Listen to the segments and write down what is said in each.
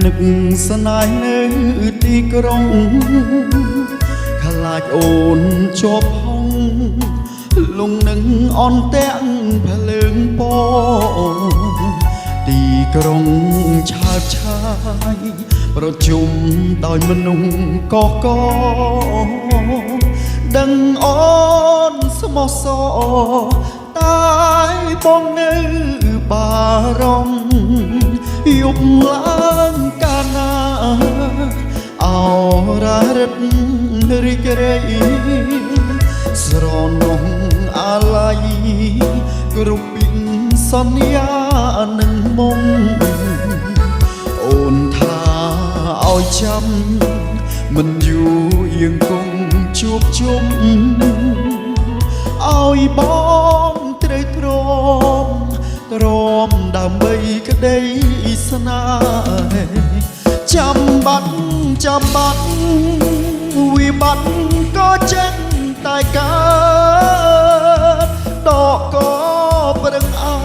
នឹកស្នេហ៍នៅទីក្រុងខ្លាចអូនជាប់ហងលងនឹងអន់ទាំងភ្លើងពណ៌ទីក្រុងឆើតឆាយប្រជុំដោយមនុស្សកកដឹងអូនស្មោះសរតែបងនៅបារម្ភយប់ឡើងកាលណាអររិទ្ធរីករាយស្រនំអាឡ័យគ្រប់ពីសន្យានឹងមុំអូនថាឲ្យចាំមិនយូរយើងគង់ជួបជុំឲ្យបងត្រូវទ្រាំដើម្បីក្តីស្នេហ៍ចាំបាត់វិបត្តិក៏ចេញតែកើតដកក៏ប្រឹងអើ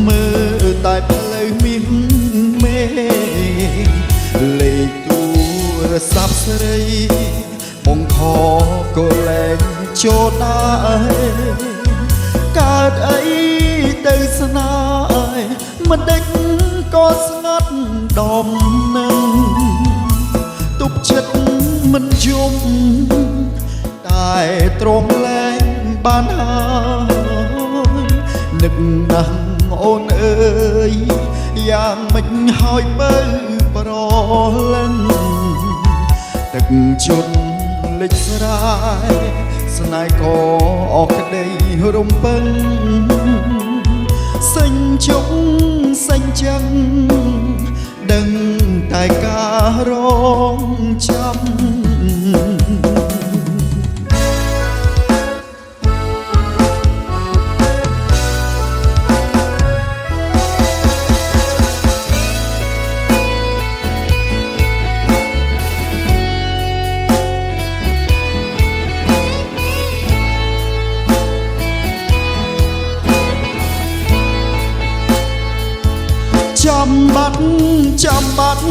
មើលតែផ្លូវមានមេលេខទូរស័ព្ទស្រីបងខក៏លែងចូលដែរកើតអីទៅស្នេហ៍មិនដេចក៏ស្ងាត់ដំនឹងទុកចិត្តមិនយំតែទ្រាំលែងបានហើយនឹកណាស់អូនអើយយ៉ាងមិនហើយបើប្រលឹងទឹកជន់លិចស្រាយស្នេហ៍ក៏អស់ក្តីរំពឹងសេញជុកសេញចឹងដឹងតែការរងចាំបាត់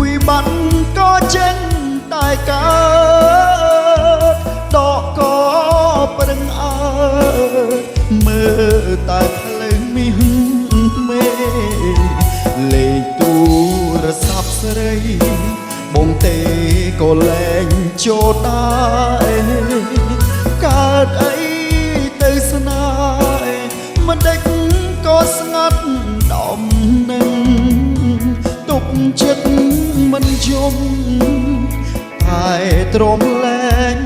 វិបត្តិក៏ចេញតែកើតដកក៏ប្រឹងអើមើលតែផ្លូវមានមេលេខទូរស័ព្ទស្រីបងទេក៏លែងចូលដែរកើតអីទៅស្នេហ៍មិនដេចក៏ស្ងាត់ដំនឹងទុកចិត្តមិនយំតែទ្រាំលែង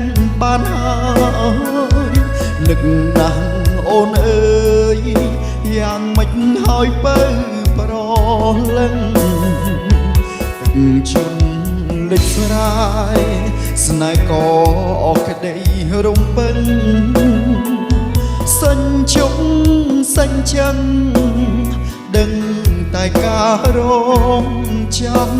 បានហើយនឹកណាស់អូនអើយយ៉ាងមិនហើយបើប្រលឹងទឹកជន់លិចស្រាយស្នេហ៍ក៏អស់ក្តីរំពឹងសេញជុកសេញចឹងដឹងតែការរងចាំ